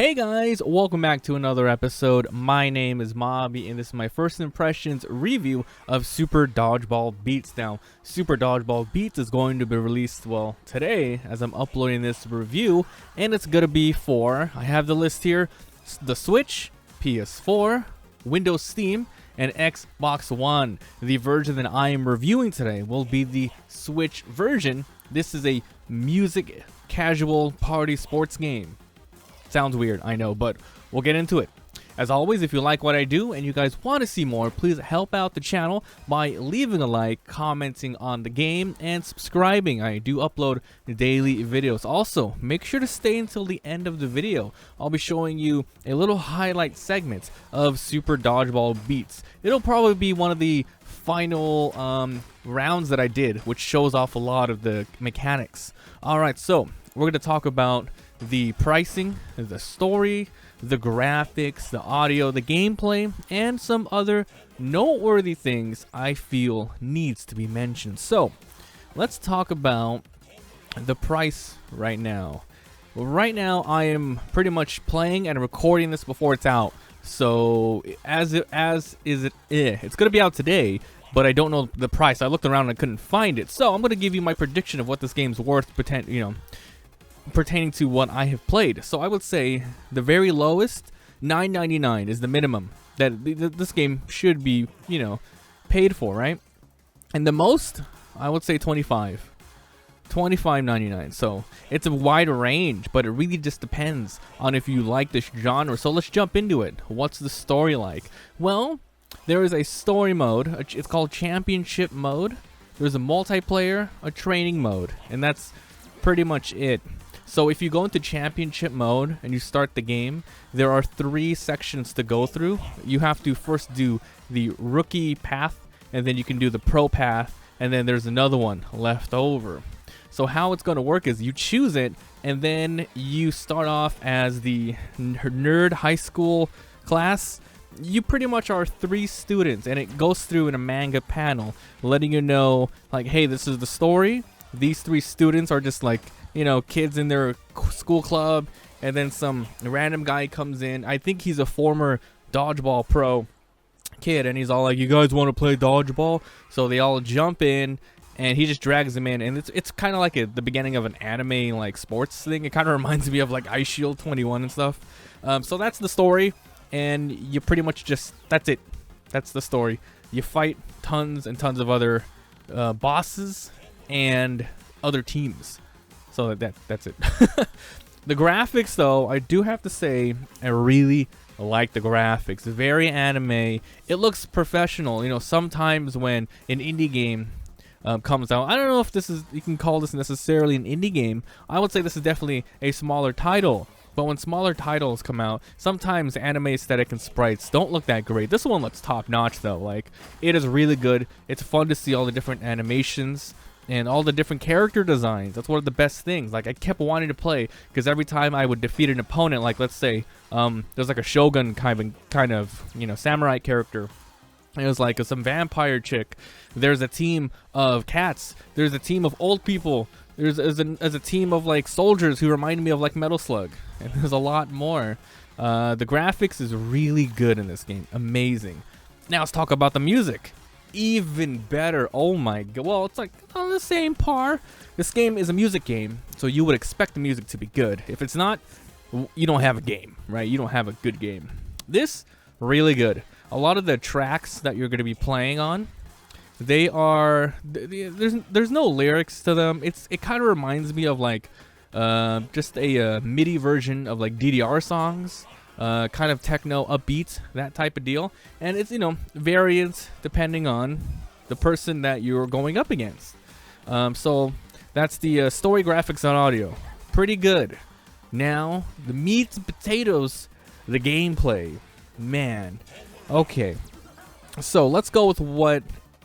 Hey guys, welcome back to another episode. My name is Mobby, and this is my first impressions review of Super Dodgeball Beats. Now, Super Dodgeball Beats is going to be released, well, today, as I'm uploading this review, and it's going to be for, I have the list here, the Switch, PS4, Windows Steam, and Xbox One. The version that I am reviewing today will be the Switch version. This is a music casual party sports game. Sounds weird, I know, but we'll get into it. As always, if you like what I do and you guys want to see more, please help out the channel by leaving a like, commenting on the game, and subscribing. I do upload daily videos. Also, make sure to stay until the end of the video. I'll be showing you a little highlight segment of Super Dodgeball Beats. It'll probably be one of the final rounds that I did, which shows off a lot of the mechanics. Alright, so we're going to talk about the pricing, the story, the graphics, the audio, the gameplay, and some other noteworthy things I feel needs to be mentioned. So, let's talk about the price right now. Right now, I am pretty much playing and recording this before it's out. So, it's gonna be out today, but I don't know the price. I looked around and I couldn't find it. So, I'm gonna give you my prediction of what this game's worth, pertaining to what I have played. So I would say the very lowest, $9.99 is the minimum that this game should be, paid for, right? And the most, I would say $25.99. So it's a wide range, but it really just depends on if you like this genre. So let's jump into it. What's the story like? Well, there is a story mode. It's called Championship mode. There's a multiplayer, a training mode, and that's pretty much it. So if you go into championship mode and you start the game, there are 3 sections to go through. You have to first do the rookie path, and then you can do the pro path, and then there's another one left over. So how it's going to work is you choose it, and then you start off as the nerd high school class. You pretty much are 3 students, and it goes through in a manga panel letting you know, like, hey, this is the story. These 3 students are just like, kids in their school club, and then some random guy comes in. I think he's a former dodgeball pro kid, and he's all like, you guys want to play dodgeball? So they all jump in, and he just drags them in, and it's kind of like the beginning of an anime like sports thing. It kind of reminds me of like Ice Shield 21 and stuff. So that's the story, and you pretty much that's it. That's the story. You fight tons and tons of other bosses and other teams. So that's it. The graphics, though, I do have to say, I really like the graphics. Very anime. It looks professional. Sometimes when an indie game comes out, I don't know if you can call this necessarily an indie game. I would say this is definitely a smaller title. But when smaller titles come out, sometimes anime aesthetic and sprites don't look that great. This one looks top notch, though. Like, it is really good. It's fun to see all the different animations and all the different character designs. That's one of the best things. Like, I kept wanting to play, because every time I would defeat an opponent, like, let's say, there's like a shogun kind of samurai character. It was like some vampire chick. There's a team of cats. There's a team of old people. There's a team of like soldiers who remind me of like Metal Slug. And there's a lot more. The graphics is really good in this game. Amazing. Now let's talk about the music. Even better. Oh my god. Well, it's like on the same par. This game is a music game, so you would expect the music to be good. If it's not, you don't have a game, right? You don't have a good game. This, really good. A lot of the tracks that you're going to be playing on, they are, there's no lyrics to them. It kind of reminds me of like just a MIDI version of like DDR songs. Kind of techno, upbeat, that type of deal. And it's, variant depending on the person that you're going up against. So that's the story, graphics, and audio. Pretty good. Now, the meat and potatoes, the gameplay. Man. Okay. So let's go with what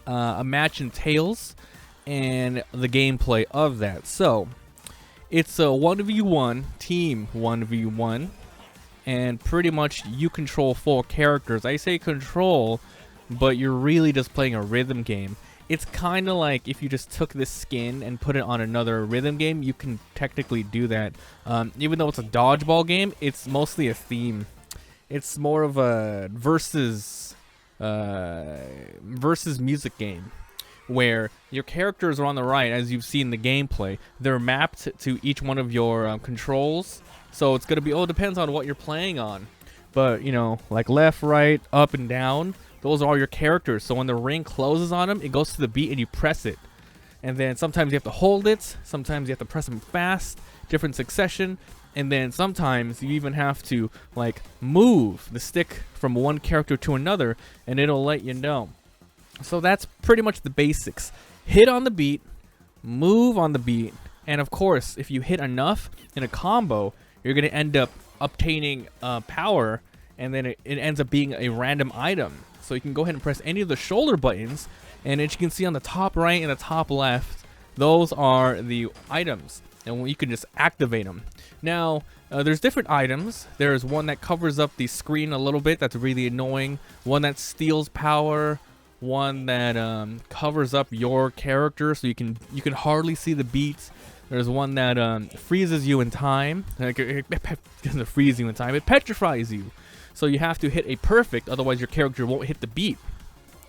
a match entails and the gameplay of that. So, it's a 1v1, team 1v1. And pretty much you control 4 characters. I say control, but you're really just playing a rhythm game. it's kind of like if you just took this skin and put it on another rhythm game, you can technically do that. Even though it's a dodgeball game, it's mostly a theme. It's more of a versus music game, where your characters are on the right, as you've seen the gameplay. They're mapped to each one of your controls, so it's gonna be, it depends on what you're playing on. But you know, like left, right, up, and down, those are all your characters. So when the ring closes on them, it goes to the beat and you press it. And then sometimes you have to hold it, sometimes you have to press them fast, different succession. And then sometimes you even have to like move the stick from one character to another, and it'll let you know. So that's pretty much the basics. Hit on the beat, move on the beat, and of course, if you hit enough in a combo, you're going to end up obtaining power, and then it ends up being a random item. So you can go ahead and press any of the shoulder buttons, and as you can see on the top right and the top left, those are the items, and you can just activate them. Now, there's different items. There's one that covers up the screen a little bit, that's really annoying. One that steals power. One that covers up your character, so you can hardly see the beats. There's one that freezes you in time. Like, it doesn't freeze you in time, it petrifies you. So you have to hit a perfect, otherwise your character won't hit the beat.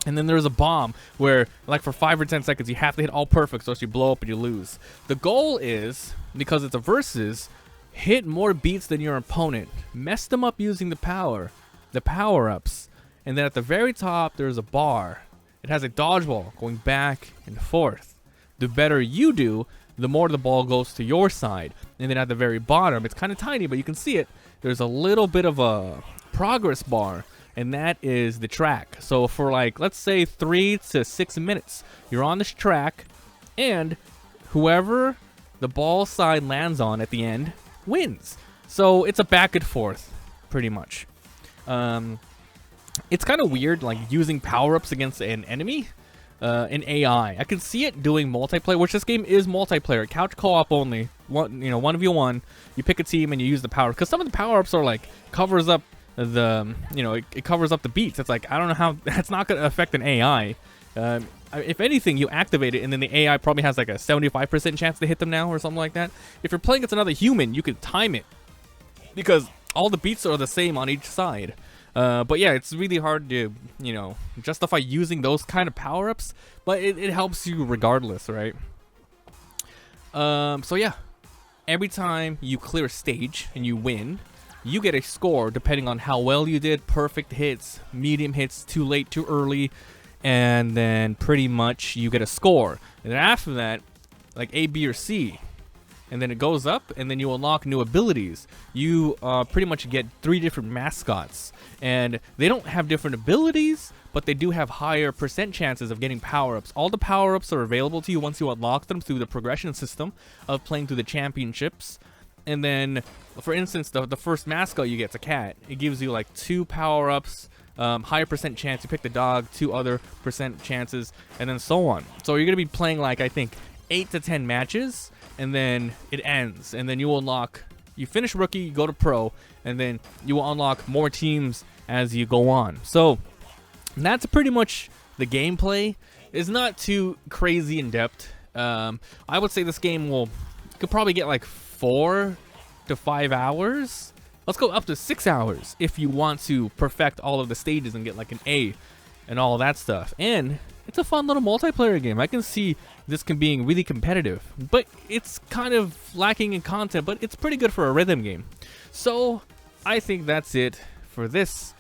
And then there's a bomb where, like, for 5 or 10 seconds, you have to hit all perfect, so else you blow up and you lose. The goal is, because it's a versus, hit more beats than your opponent. Mess them up using the power-ups. And then at the very top, there's a bar. It has a dodgeball going back and forth. The better you do, the more the ball goes to your side. And then at the very bottom, it's kind of tiny, but you can see it, there's a little bit of a progress bar, and that is the track. So for, like, let's say 3 to 6 minutes, you're on this track, and whoever the ball side lands on at the end wins. So it's a back and forth, pretty much. It's kind of weird, like, using power-ups against an enemy. In AI, I can see it doing multiplayer, which this game is multiplayer, couch co-op only. 1v1. You pick a team and you use the power, because some of the power-ups are like covers up the, it covers up the beats. It's like, I don't know how that's not going to affect an AI. If anything, you activate it, and then the AI probably has like a 75% chance to hit them now, or something like that. If you're playing against another human, you can time it, because all the beats are the same on each side. But yeah, it's really hard to, justify using those kind of power-ups, but it helps you regardless, right? So yeah, every time you clear a stage and you win, you get a score depending on how well you did. Perfect hits, medium hits, too late, too early, and then pretty much you get a score. And then after that, like A, B, or C, and then it goes up, and then you unlock new abilities. You pretty much get 3 different mascots, and they don't have different abilities, but they do have higher % chances of getting power-ups. All the power-ups are available to you once you unlock them through the progression system of playing through the championships. And then, for instance, the first mascot you get is a cat. It gives you like 2 power-ups, higher % chance. You pick the dog, 2 other % chances, and then so on. So you're going to be playing, like, I think 8 to 10 matches, and then it ends, and then you will unlock, you finish rookie, you go to pro, and then you will unlock more teams as you go on. So that's pretty much the gameplay. It's not too crazy in depth. I would say this game could probably get like 4 to 5 hours. Let's go up to 6 hours if you want to perfect all of the stages and get like an A and all that stuff. And it's a fun little multiplayer game. I can see this being really competitive, but it's kind of lacking in content, but it's pretty good for a rhythm game. So I think that's it for this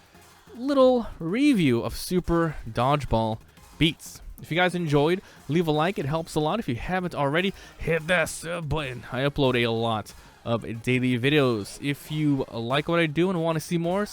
little review of Super Dodgeball Beats. If you guys enjoyed, leave a like. It helps a lot. If you haven't already, hit that sub button. I upload a lot of daily videos. If you like what I do and want to see more,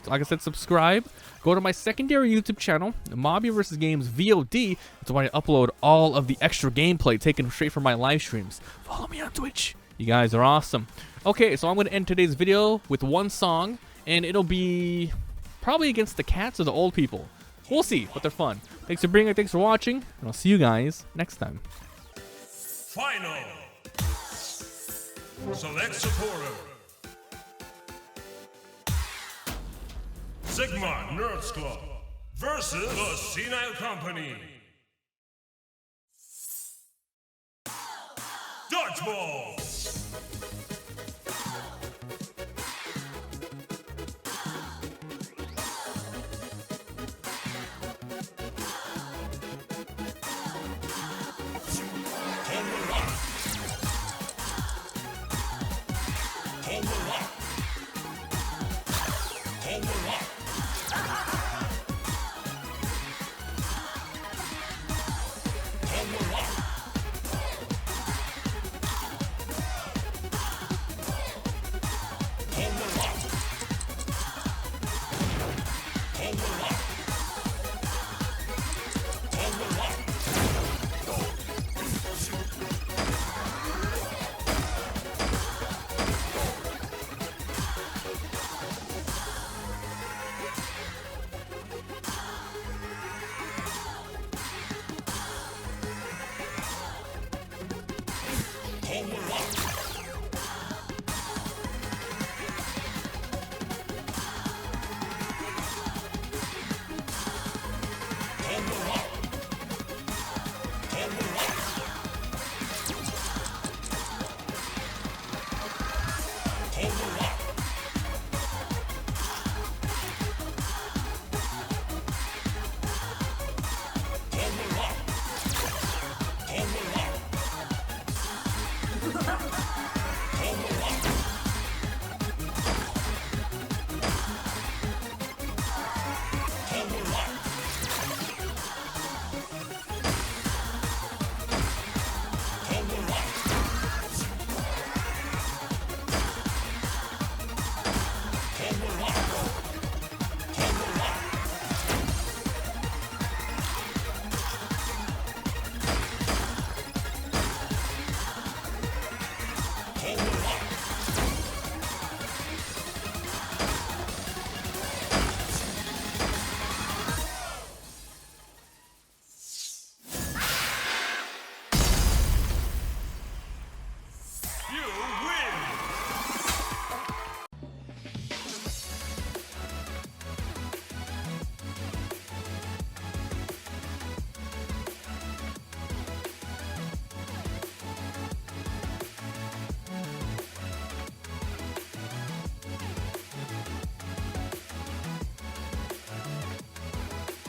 like I said, subscribe. Go to my secondary YouTube channel, Mabimpressions VOD. It's where I upload all of the extra gameplay taken straight from my live streams. Follow me on Twitch. You guys are awesome. Okay, so I'm going to end today's video with one song, and it'll be probably against the cats or the old people. We'll see, but they're fun. Thanks for being here, thanks for watching, and I'll see you guys next time. Final. Select supporter. Sigma Nerds Club versus the Senile Company. Dodgeball